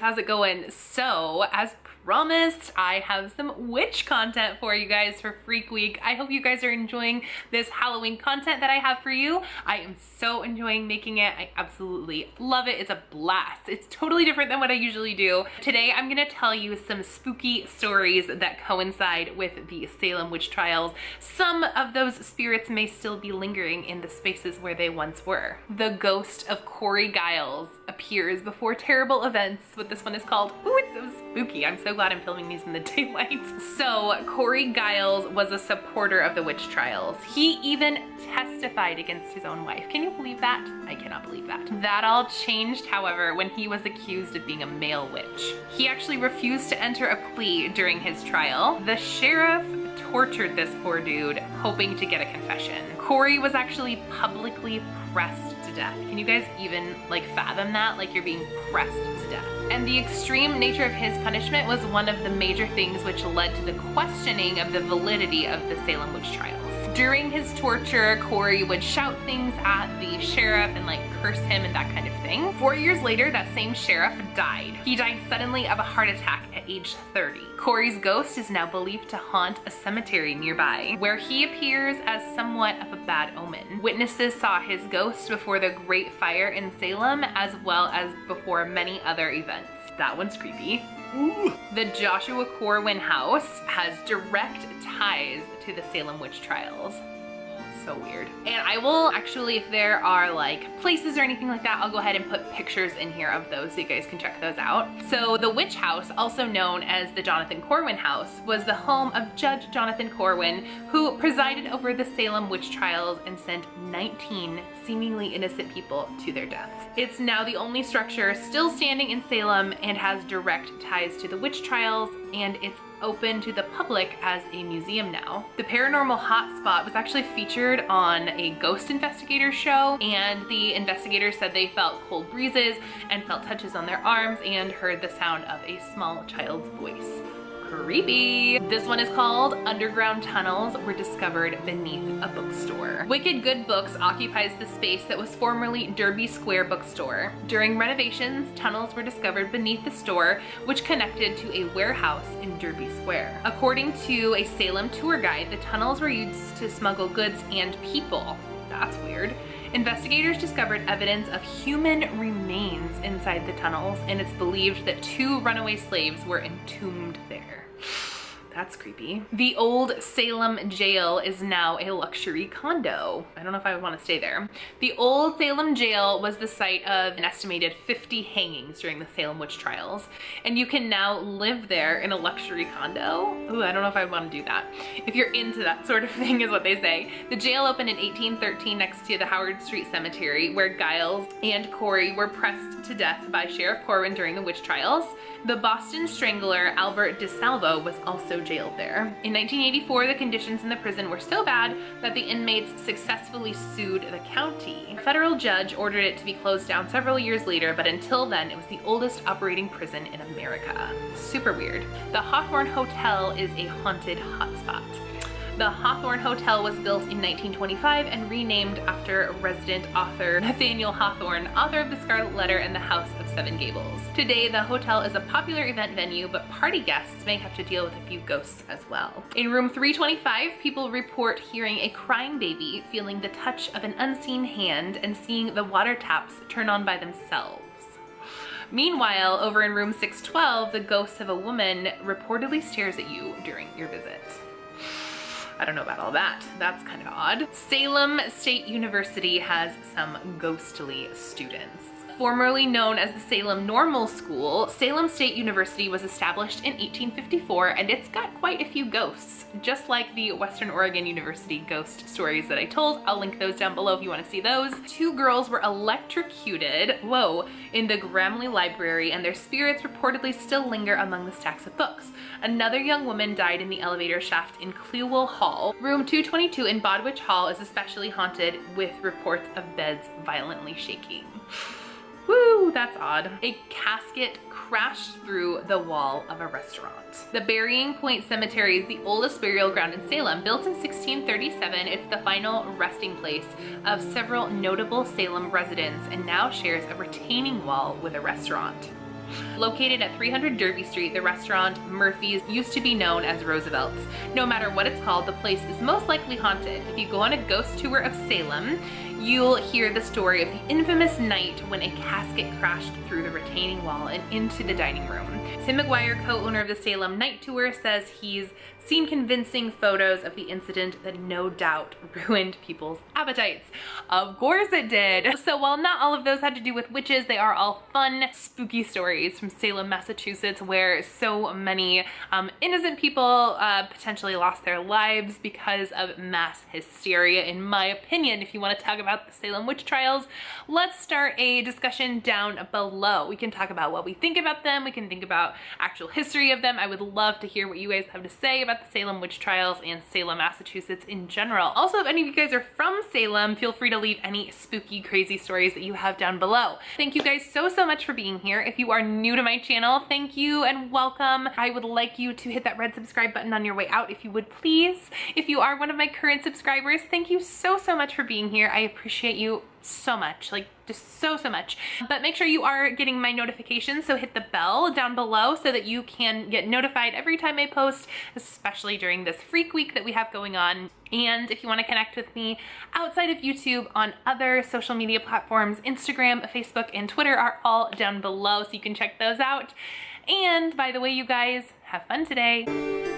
how's it going? So, as promised, I have some witch content for you guys for Freak Week. I hope you guys are enjoying this Halloween content that I have for you. I am so enjoying making it. I absolutely love it. It's a blast. It's totally different than what I usually do. Today, I'm gonna tell you some spooky stories that coincide with the Salem witch trials. Some of those spirits may still be lingering in the spaces where they once were. The ghost of Corey Giles appears before terrible events. What this one is called. Ooh, it's so spooky. I'm so glad I'm filming these in the daylight. So Corey Giles was a supporter of the witch trials. He even testified against his own wife. Can you believe that? I cannot believe that. That all changed, however, when he was accused of being a male witch. He actually refused to enter a plea during his trial. The sheriff tortured this poor dude, hoping to get a confession. Corey was actually publicly pressed to death. Can you guys even fathom that? Like, you're being pressed to death. And the extreme nature of his punishment was one of the major things which led to the questioning of the validity of the Salem witch trials. During his torture, Corey would shout things at the sheriff and curse him and that kind of thing. 4 years later, that same sheriff died. He died suddenly of a heart attack at age 30. Corey's ghost is now believed to haunt a cemetery nearby, where he appears as somewhat of a bad omen. Witnesses saw his ghost before the Great Fire in Salem, as well as before many other events. That one's creepy. Ooh. The Joshua Corwin house has direct ties to the Salem witch trials. So weird. And I will actually, if there are places or anything like that, I'll go ahead and put pictures in here of those so you guys can check those out. So the witch house, also known as the Jonathan Corwin house, was the home of Judge Jonathan Corwin, who presided over the Salem witch trials and sent 19 seemingly innocent people to their deaths. It's now the only structure still standing in Salem and has direct ties to the witch trials, and it's open to the public as a museum now. The paranormal hotspot was actually featured on a ghost investigator show, and the investigators said they felt cold breezes and felt touches on their arms and heard the sound of a small child's voice. Creepy. This one is called Underground Tunnels Were Discovered Beneath a Bookstore. Wicked Good Books occupies the space that was formerly Derby Square Bookstore. During renovations, tunnels were discovered beneath the store, which connected to a warehouse in Derby Square. According to a Salem tour guide, the tunnels were used to smuggle goods and people. That's weird. Investigators discovered evidence of human remains inside the tunnels, and it's believed that 2 runaway slaves were entombed there. That's creepy. The old Salem jail is now a luxury condo. I don't know if I would want to stay there. The old Salem jail was the site of an estimated 50 hangings during the Salem witch trials, and you can now live there in a luxury condo. Ooh, I don't know if I would want to do that. If you're into that sort of thing, is what they say. The jail opened in 1813 next to the Howard Street Cemetery, where Giles and Corey were pressed to death by Sheriff Corwin during the witch trials. The Boston Strangler Albert DeSalvo was also jailed there. In 1984, the conditions in the prison were so bad that the inmates successfully sued the county. A federal judge ordered it to be closed down several years later, but until then, it was the oldest operating prison in America. Super weird. The Hawthorne Hotel is a haunted hotspot. The Hawthorne Hotel was built in 1925 and renamed after resident author Nathaniel Hawthorne, author of The Scarlet Letter and The House of Seven Gables. Today, the hotel is a popular event venue, but party guests may have to deal with a few ghosts as well. In room 325, people report hearing a crying baby, feeling the touch of an unseen hand, and seeing the water taps turn on by themselves. Meanwhile, over in room 612, the ghost of a woman reportedly stares at you during your visit. I don't know about all that. That's kind of odd. Salem State University has some ghostly students. Formerly known as the Salem Normal School, Salem State University was established in 1854, and it's got quite a few ghosts, just like the Western Oregon University ghost stories that I told. I'll link those down below if you want to see those. 2 girls were electrocuted, in the Gramley Library, and their spirits reportedly still linger among the stacks of books. Another young woman died in the elevator shaft in Clewell Hall. Room 222 in Bodwich Hall is especially haunted, with reports of beds violently shaking. Woo, that's odd. A casket crashed through the wall of a restaurant. The Burying Point Cemetery is the oldest burial ground in Salem. Built in 1637, it's the final resting place of several notable Salem residents and now shares a retaining wall with a restaurant. Located at 300 Derby Street, the restaurant Murphy's used to be known as Roosevelt's. No matter what it's called, the place is most likely haunted. If you go on a ghost tour of Salem, you'll hear the story of the infamous night when a casket crashed through the retaining wall and into the dining room. Tim McGuire, co-owner of the Salem Night Tour, says he's seen convincing photos of the incident that no doubt ruined people's appetites. Of course it did. So while not all of those had to do with witches, they are all fun, spooky stories from Salem, Massachusetts, where so many innocent people potentially lost their lives because of mass hysteria, in my opinion. If you want to talk about the Salem witch trials, let's start a discussion down below. We can talk about what we think about them. We can think about actual history of them. I would love to hear what you guys have to say about the Salem witch trials and Salem, Massachusetts in general. Also, if any of you guys are from Salem, feel free to leave any spooky, crazy stories that you have down below. Thank you guys so much for being here. If you are new to my channel, thank you and welcome. I would like you to hit that red subscribe button on your way out if you would please. If you are one of my current subscribers, thank you so much for being here. I appreciate you so much, like just so much. But make sure you are getting my notifications, so hit the bell down below so that you can get notified every time I post, especially during this Freak Week that we have going on. And if you want to connect with me outside of YouTube on other social media platforms, Instagram, Facebook, and Twitter are all down below, so you can check those out. And by the way, you guys, have fun today.